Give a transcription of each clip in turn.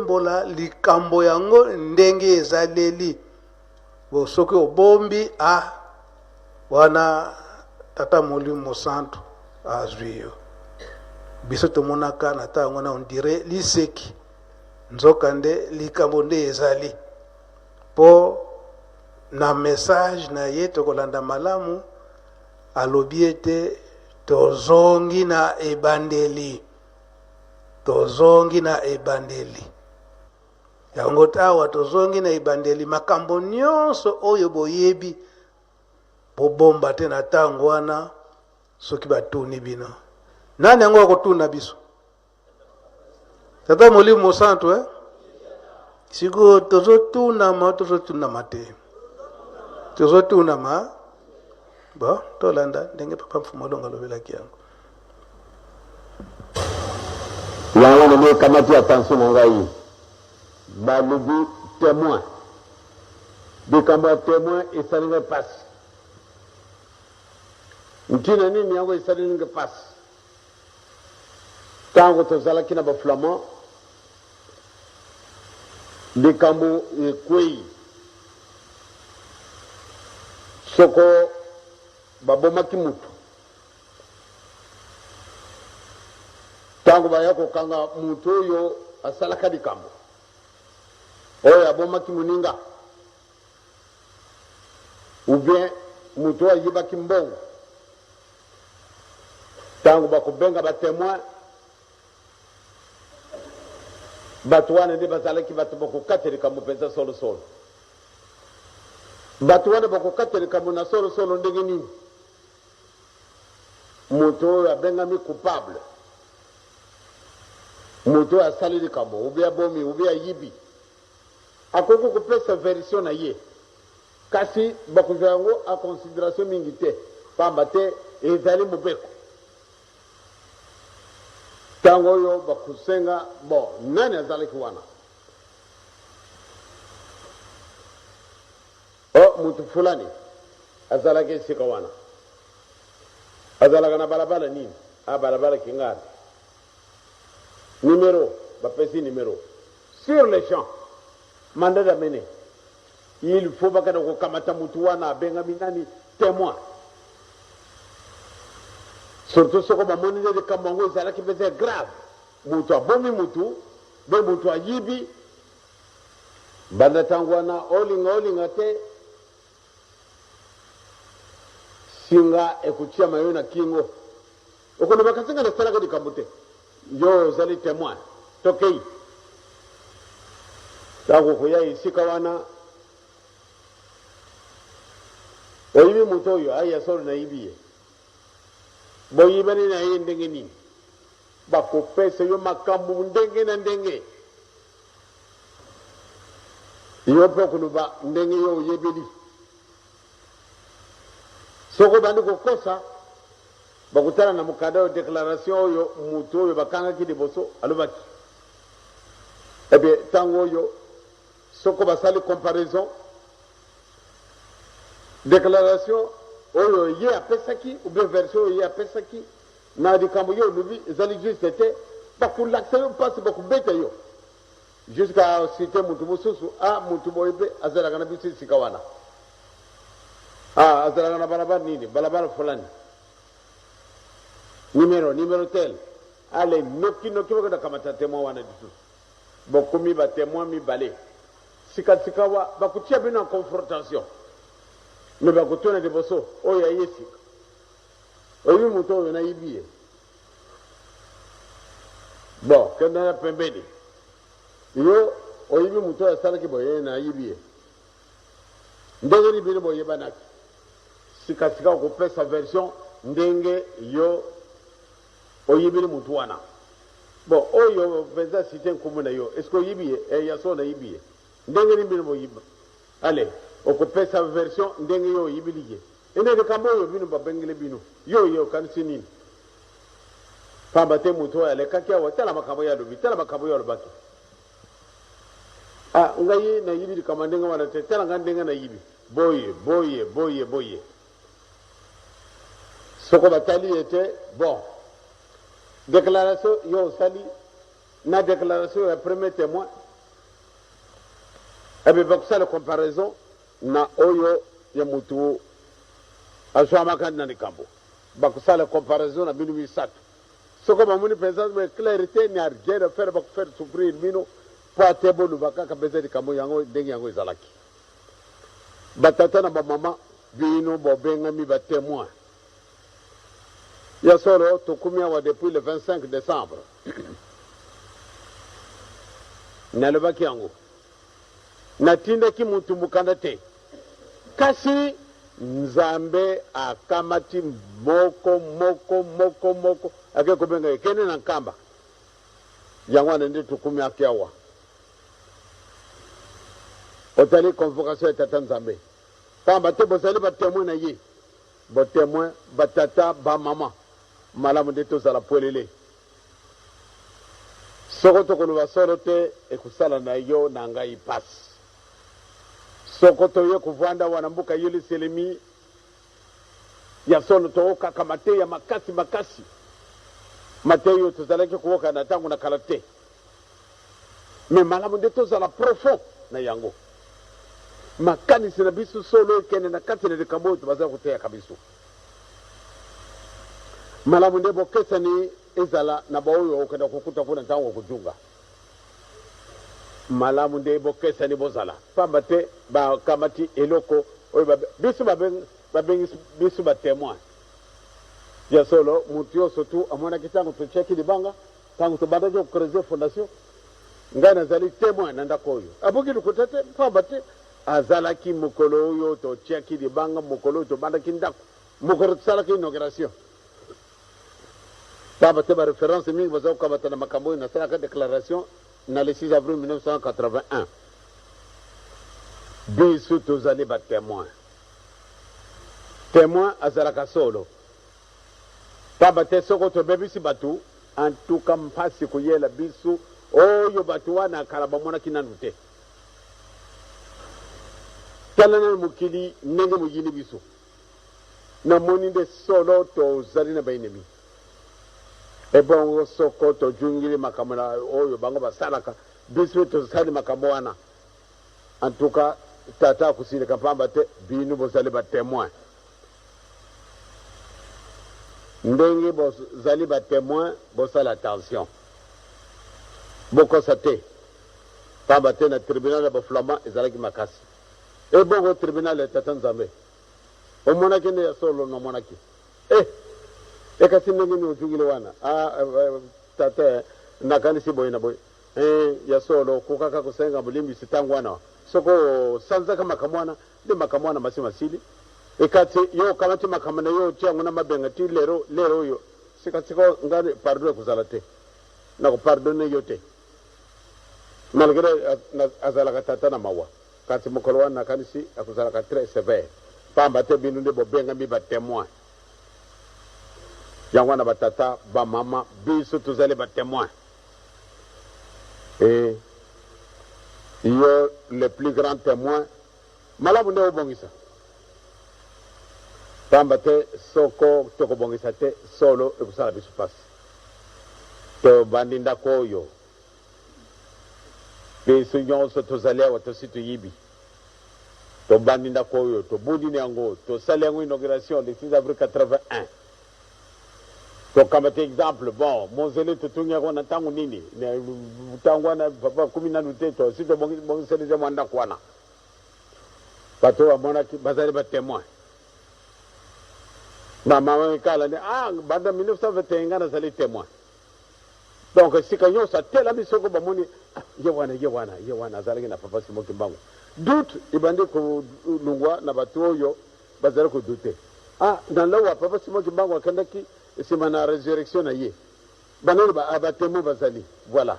koyebola likambo yango ndenge ezaleli. Bo soki obombi wana tata Molimo Santu azwi yo. Biso tomonaka na tango na on dirait liseki. Nzokande likambo nde ezali. Po na message na ye tokolanda malamu alobi ete tozongi na ebandeli. Tozongi na ebandeli. Yango tawa tozongi na ebandeli makambo nyonso oyo boyebi bobomba te na tango wana soki batuni bino. Nani yango akotuna biso? Tata Molimo Santu Sigo tozotuna mate. Tozotuna ma. Bo, tolanda ndenge papa Mfumolonga lobela kiango. Yango ne kamati attention na ngai. Balubi témoin. Bikamba témoin esalinga passe. Ntina nini yango esalinga passe. Tango tozalaki na ba flamand likambo ekwei soko babomaki mutu tango baya kokanga mutu oyo asalaka likambo oyo abomaki muninga ou bien mutu ayibaki mbongo tango bakobenga batémoin bato wana nde bazalaki bato bakokateleka mopenza solosolo bato wana bakokateleka mo na solosolo ndenge nini moto oyo abengami coupable moto oyo asali likambo ubi abomi ubi ayibi akoki kopesa version na ye kasi bakozwa yango a considération mingi te pamba te ezali mobeko tango oyo bakusenga bo nani azalaki wana mutu fulani azalaki esika wana azalaka na balabala nini balabala kingari numéro bapesi numéro sur les champs mandat d'amener il faut bakana kokamata mutu wana abengami nani témoin surtout soko bamoni nde likambo yango ezalaki mpenza grave mutu abomi mutu be mutu ayibi banda ntango wana olinga te singa ekutia mayo na kingo okono bakasinga nasalaka likambo te yo ozali témoin tokei ntango koya esika wana oyibi mutu oyo aya solo nayibi ye boyibani na ye ndenge nini bakopesa yo makambo ndenge na ndenge yo mpe okuluba ndenge yo oyebeli soko bandi kokosa bakutana na mukada oyo déclaration oyo mutu oyo bakangaki liboso alobaki ebe ntango oyo soko basali comparaison déclaration oyo ye apesaki ou bien version oyo ye apesaki na likambo yo olobi ezali juste te bakolakisa yo mpasi bakobeta yo jusqu'à citer mutu mosusu mutu boye mpe azalaka na biso esika wana azalaka na balabala nini balabala fulani numéro tel ale noki bakenda kamata témoin wana lisusu bokomi batémoin mibale sikasika wa bakotia bino en confrontation me bakotona liboso oyo aye sika oyibi mutu oyo nayibi ye bon kenda na pembeni yo oyibi mutu oyo asalaki boye nayibi ye ndenge ni bino boyebanaki sikasika okopesa version ndenge yo oyibili mutu wana bon oyo mpenza site nkombo na yo est ce que oyibi ye yaso nayibi ye ndenge ni bino boyiba ale okopesa version ndenge yo oyibili ye ene likambo oyo bino babengele bino yo kanisi nini pamba te mutu oyo alekaki awa tala makambo yo alobi tala makambo yo alobaki ngai nayibi likambo ndenge wana te tala nga ndenge nayibi boye soko batali ete bon déclaration yo osali na déclaration ya premier témoin ebe bakusala comparaison na oyo ya mutu azwamaka na likambo bakusala comparaison na binu misatu soko bamuni pensa me clarité ni rien de faire bakufaire souffrir bino po atebolu bakaka beza likambo yango ndenge yango ezalaki batata na bamama bino bobengami batémoin ya solo tokumi awa depuis le 25 décembre nalobaki yango natindaki mutu mukanda te kasi nzambe akamati moko ake kobenga ekene na nkamba yango wana nde tukumi aki awa otali convocation ya tata nzambe pamba te bozali batémoin na ye botémoin batata bamama malamu nde tozala pwelele soko tokoloba solo te ekusala na yo na ngai pasi soko toye kuvanda wana mbuka yili selemi ya solo tookaka mate ya makasi mate yo tozalaki kuoka na tangu na kala te me malamu nde tozala profond na yango makanisi na biso solo ekende na kati na likambo oyo tobazala koteyaka biso malamu nde bokesani ezala na baoyo okenda kokuta kuna ntango okudunga malamu nde bokesani bozala pamba te bakamati eloko oyo biso babengi biso batémoin ya solo mutu yo surtout amonaki ntango totiaki libanga ntango tobandaki kokreuser fondation ngai nazali témoin na ndako oyo aboki likuta te pamba te azalaki mokolo oyo totiaki libanga mokolo oyo tobandaki ndako mokolo tosalaki inauguration pamba te baréférence mingi baza kokabata na makambo oyo nasalaka déclaration na le 6 avril 1981 biso tozali batémoin témoin azalaka solo pamba te soko tobebisi bato antuka mpasi koyela biso oyo bato wana kala bamonaki nanu te tala na mokili ndenge moyini biso namoni nde solo tozali na baenemi ebongo soko tojungili makambo na oyo bango basalaka biso tozali makambo wana antuka tata akusilika pamba te bino bozali batémoin ndenge bozali batémoin bosala attention bokosa te pamba te na tribunal ya baflama ezalaki makasi ebongo tribunal ya tata nzambe omonaki nde ya solo nomonaki ekasi ndenge ni ojungile wana tata nakanisi boye na boye ya solo kokaka kosenga bulimbisi ntango wana soko sanzaka makambo wana nde makambo wana masi masili ekati yo kamati makambo na yo tiango na mabenga ti lero oyo sikasiko ngari pardon ekozala te nakopardone yo te malgré azalaka tata na mawa kati mokolo wana nakanisi akozalaka très sévère pamba te bino nde bobengami batémoin yango wana batata bamama biso tozali batémoin et yo le plus grand témoin malamu nde obongisa pamba te soko tokobongisa te solo ekusala biso pasi tobandi ndako oyo biso nyonso tozali awa tosi toyibi tobandi ndako oyo tobundini yango tosali yango inauguration le 6 avril 81 tokamba te exemple bon monzele totungi yango na ntango nini ntango wana papa kumi nanu te tosi tobongiselise mwa ndako wana bato bamonaki bazali batémoin bamama ekala nde banda 1921 nga nazali témoin donc sika nyonso atelami soko bamoni ye wana azalaki na papa simoki mbango doute ebandi kolungwa na bato oyo bazali kodute na lawa papa simoki mbango akendaki nsima na résurrection na ye banani batémoin bazali voilà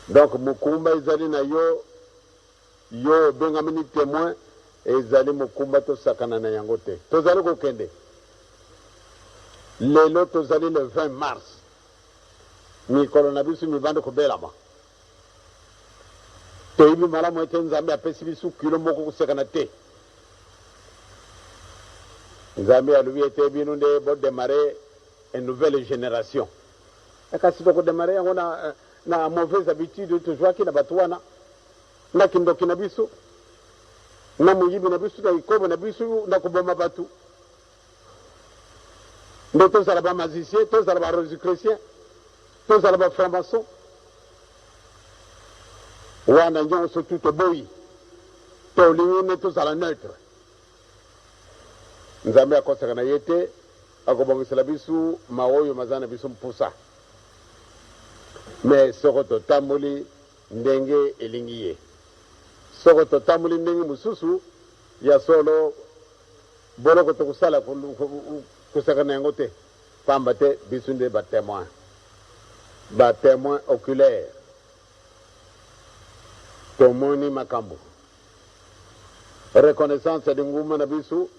donc mokumba ezali na yo obengami ni témoin ezali mokumba tosakana na yango te tozali kokende lelo tozali le 20 mars mikolo na biso mibandi kobelama toyibi malamu ete nzambe apesi biso kilo moko kosekana te nzambe alobi ete bino nde bodemare une nouvelle génération kasi tokodemare yango na mauvaise habitude tozwaki na bato wana na kindoki na biso na muyibi na biso na ikobo na biso na kuboma batu nde tozala bamagicien tozala barosicrétien tozala bafranc-maçon wana nyonso tu toboyi tolingi ne tozala neutre nzambe akosaka na ye te akobongisela biso maoyo maza na biso mpusa me soko totamboli ndenge elingi ye soko totamboli ndenge mosusu ya solo boloko tokusala kusakana yango te pamba te biso nde batémoin oculaire tomoni makambo reconnaissance de nguma na biso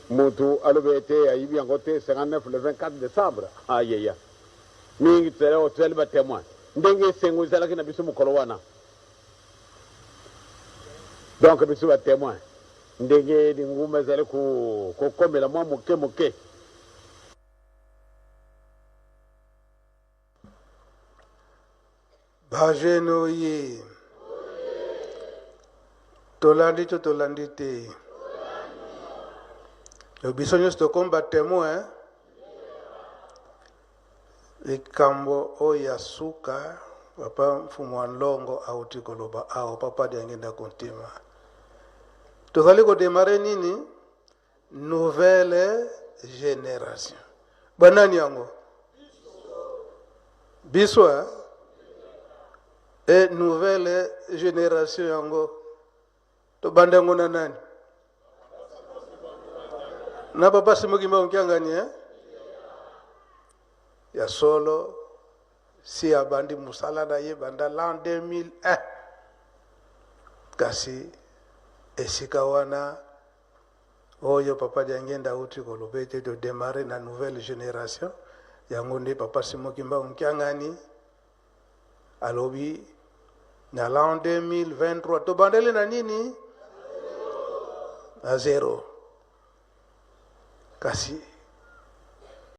mutu alobe ete ayibi yango te 59 le 24 décembre ayeya mingi tere oteli batémoin ndenge esengo ezalaki na biso mokolo wana donc biso batémoin ndenge linguma ezali kokomela mwa moke bajene oye tolandi to tolandi te biso nyonso tokomi batémoin likambo oyo ya suka papa mfumu wa nlongo auti koloba awa papa diangenda kontima tozali kodemare nini nouvelle génération banani yango biso e nouvelle génération yango tobanda yango na nani na papa simokimba onkiangani ya solo si abandi musala na ye banda l'an 2001 kasi esika wana oyo papa diangenda auti koloba ete todemare na nouvelle génération yango nde papa simokimba onkiangani alobi na l'an 2023 tobandeli na nini na zero kasi